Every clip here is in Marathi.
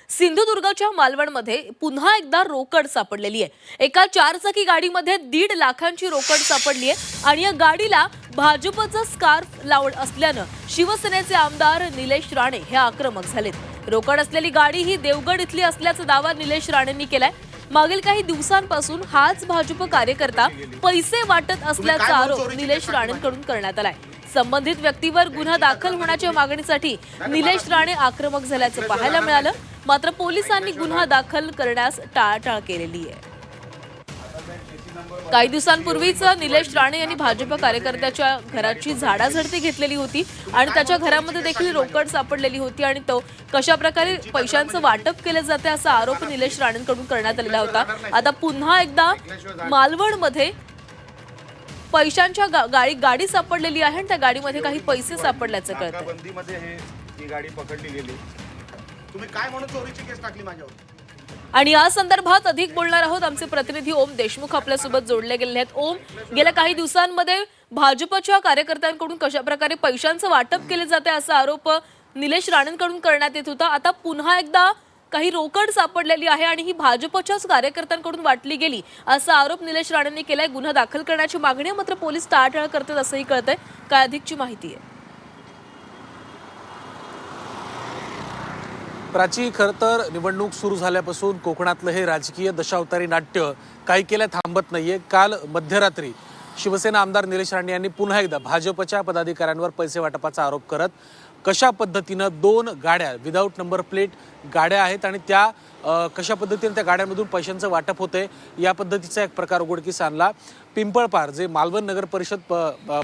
सिंधुदुर्गच्या मालवणमध्ये पुन्हा एकदा रोकड सापडलेली आहे। एका 4 चाकी गाडीमध्ये 1.5 लाखांची रोकड सापडली आहे आणि या गाडीला भाजपचा स्कार्फ लावून असल्यानं शिवसेनेचे आमदार निलेश राणे हे आक्रमक झालेत। रोकड असलेली गाडी ही देवगड इथली असल्याचा दावा निलेश राणेंनी केलाय। मागील काही दिवसांपासून हाच भाजप कार्यकर्ता पैसे वाटत असल्याचा आरोप निलेश राणेंकडून करण्यात आलाय। संबंधित व्यक्तीवर गुन्हा दाखल होण्याच्या मागणीसाठी निलेश राणे आक्रमक झाल्याचं पाहायला मिळालं। मात्र पोलिसांनी गुन्हा दाखल करण्यास टाळाटाळ केलेली आहे। काही दिवसांपूर्वीच निलेश राणे यांनी भाजप कार्यकर्त्याच्या घराची झाडाझडती घेतलेली होती आणि त्याच्या घरामध्ये देखील रोकड सापडलेली होती आणि तो कशा प्रकारे पैशांचं वाटप केलं जाते असा आरोप निलेश राणेंकडून करण्यात आलेला होता। आता पुन्हा एकदा मालवणमध्ये पैशांच्या गाडी सापडलेली आहे आणि त्या गाडीमध्ये काही पैसे सापडल्याचं कळतंय। बंदीमध्ये ही गाडी पकडली गेली। तुम्ही काय म्हणून चोरीची केस टाकली माझ्यावर? आणि या संदर्भात अधिक बोलणार आहोत। आमचे प्रतिनिधी ओम देशमुख आपल्यासोबत जोडले गेले आहेत। ओम, गेल्या काही दिवसांमध्ये भाजपच्या कार्यकर्त्यांकडून कशा प्रकारे पैशांचं वाटप केले जाते असा आरोप निलेश राणेंकडून करण्यात येत होता। आता पुन्हा एकदा काही रोकड सापडलेली आहे आणि ही भाजपच्याच कार्यकर्त्यांकडून वाटली गेली असा आरोप निलेश राणेंनी केलाय। गुन्हा दाखल करण्याची मागणी मात्र पोलीस टाळाटाळ करतात असंही कळतंय। काय अधिकची माहिती आहे? प्राची, खरं तर निवडणूक सुरू झाल्यापासून कोकणातलं हे राजकीय दशावतारी नाट्य काही केल्या थांबत नाहीये। काल मध्यरात्री शिवसेना आमदार निलेश राणे यांनी पुन्हा एकदा भाजपच्या पदाधिकाऱ्यांवर पैसे वाटपाचा आरोप करत कशा पद्धतीनं 2 गाड्या विदाऊट नंबर प्लेट गाड्या आहेत आणि त्या कशा पद्धतीने त्या गाड्यांमधून पैशांचं वाटप होते या पद्धतीचा एक प्रकार उघडकीस आणला। पिंपळपार, जे मालवण नगर परिषद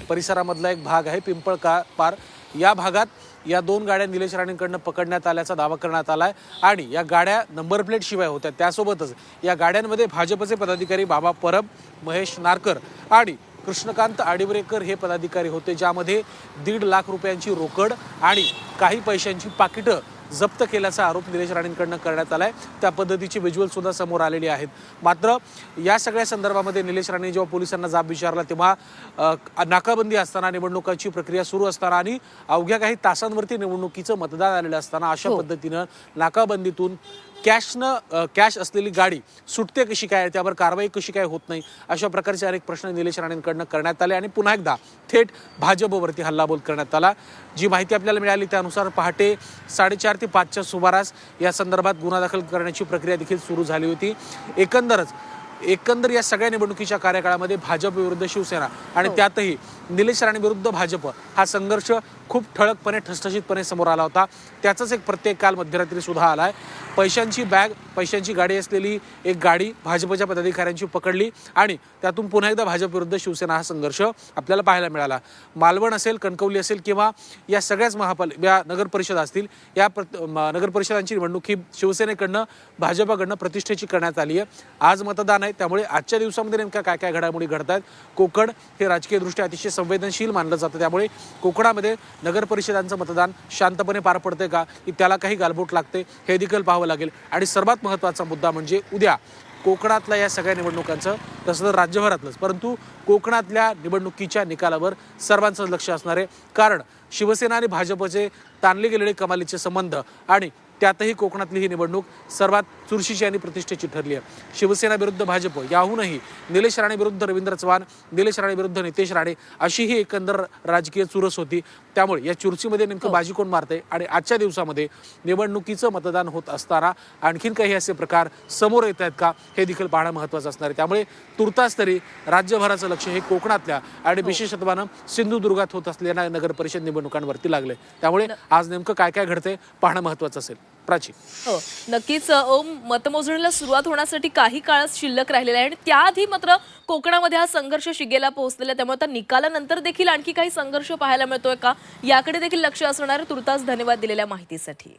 परिसरामधला एक भाग आहे, पिंपळपार या भागात या 2 गाड्या निलेश राणेंकडून पकडण्यात आल्याचा दावा करण्यात आलाय आणि या गाड्या नंबर प्लेट शिवाय होत्या। त्यासोबतच या गाड्यांमध्ये भाजपचे पदाधिकारी बाबा परब, महेश नारकर आणि कृष्णकांत आडिवरेकर हे पदाधिकारी होते, ज्यामध्ये 1.5 लाख रुपयांची रोकड आणि काही पैशांची पाकिटं जप्त केल्याचा आरोप निलेश राणेंकडून करण्यात आलाय। त्या पद्धतीची व्हिज्युअल सुद्धा समोर आलेली आहेत। मात्र या सगळ्या संदर्भामध्ये निलेश राणे जेव्हा पोलिसांना जाब विचारला तेव्हा नाकाबंदी असताना, निवडणुकांची प्रक्रिया सुरू असताना आणि अवघ्या काही तासांवरती निवडणुकीचं मतदान आलेलं असताना अशा पद्धतीनं नाकाबंदीतून कॅश असलेली गाडी सुटते कशी काय, त्यावर कारवाई कशी काय होत नाही, अशा प्रकारचे अनेक प्रश्न निलेश राणेंकडून करण्यात आले आणि पुन्हा एकदा थेट भाजपवरती हल्लाबोल करण्यात आला। जी माहिती आपल्याला मिळाली त्यानुसार पहाटे 4:30 ते 5च्या सुमारास या संदर्भात गुन्हा दाखल करण्याची प्रक्रिया देखील सुरू झाली होती। एकंदर या सगळ्या निवडणुकीच्या कार्यकाळामध्ये भाजप विरुद्ध शिवसेना आणि त्यातही निलेश राणे विरुद्ध भाजप हा संघर्ष खूप ठळकपणे ठसठशीतपणे समोर आला होता। त्याचाच एक प्रत्येक काल मध्यरात्री सुद्धा आलाय। पैशांची बॅग, पैशांची गाडी असलेली एक गाडी भाजपच्या पदाधिकाऱ्यांची पकडली आणि त्यातून पुन्हा एकदा भाजप विरुद्ध शिवसेना हा संघर्ष आपल्याला पाहायला मिळाला। मालवण असेल, कणकवली असेल किंवा या सगळ्याच नगर परिषद असतील, या नगर परिषदांची निवडणूक ही शिवसेनेकडनं भाजपकडनं प्रतिष्ठेची करण्यात आली आहे। आज मतदान आहे, त्यामुळे आजच्या दिवसामध्ये नेमक्या काय काय घडामोडी घडतात। कोकण हे राजकीयदृष्ट्या अतिशय संवेदनशील मानलं जातं, त्यामुळे कोकणामध्ये नगर परिषदांचं मतदान शांतपणे पार पडते का, की त्याला काही गालबोट लागते, हे देखील पाहावं लागेल। आणि सर्वात महत्त्वाचा मुद्दा म्हणजे उद्या कोकणातल्या या सगळ्या निवडणुकांचं, तसं तर राज्यभरातलंच, परंतु कोकणातल्या निवडणुकीच्या निकालावर सर्वांचं लक्ष असणार आहे। कारण शिवसेना आणि भाजपचे ताणले गेलेले कमालीचे संबंध आणि त्यातही कोकणातली ही निवडणूक सर्वात चुरशीची आणि प्रतिष्ठेची ठरली आहे। शिवसेना विरुद्ध भाजप, याहूनही निलेश राणे विरुद्ध रवींद्र चव्हाण, निलेश राणे विरुद्ध नितेश राणे अशी ही एकंदर राजकीय चुरस होती। त्यामुळे या चुरशीमध्ये नेमकं बाजी कोण मारते आणि आजच्या दिवसामध्ये निवडणुकीचं मतदान होत असताना आणखीन काही असे प्रकार समोर येत आहेत का, हे देखील पाहणं महत्त्वाचं असणार आहे। त्यामुळे तुर्तास तरी राज्यभराचं लक्ष हे कोकणातल्या आणि विशेषत्वानं सिंधुदुर्गात होत असलेल्या नगर परिषद निवडणुकांवरती लागले। त्यामुळे आज नेमकं काय काय घडतंय पाहणं महत्त्वाचं असेल। प्राची, हो नक्कीच ओम, मतमोजणीला सुरुवात होण्यासाठी काही काळ शिल्लक राहिलेला आहे आणि त्याआधी मात्र कोकणामध्ये हा संघर्ष शिगेला पोहोचलेला, त्यामुळे आता निकालानंतर देखील आणखी काही संघर्ष पाहायला मिळतोय का, याकडे देखील लक्ष असणार आहे। तुर्तास धन्यवाद दिलेल्या माहितीसाठी।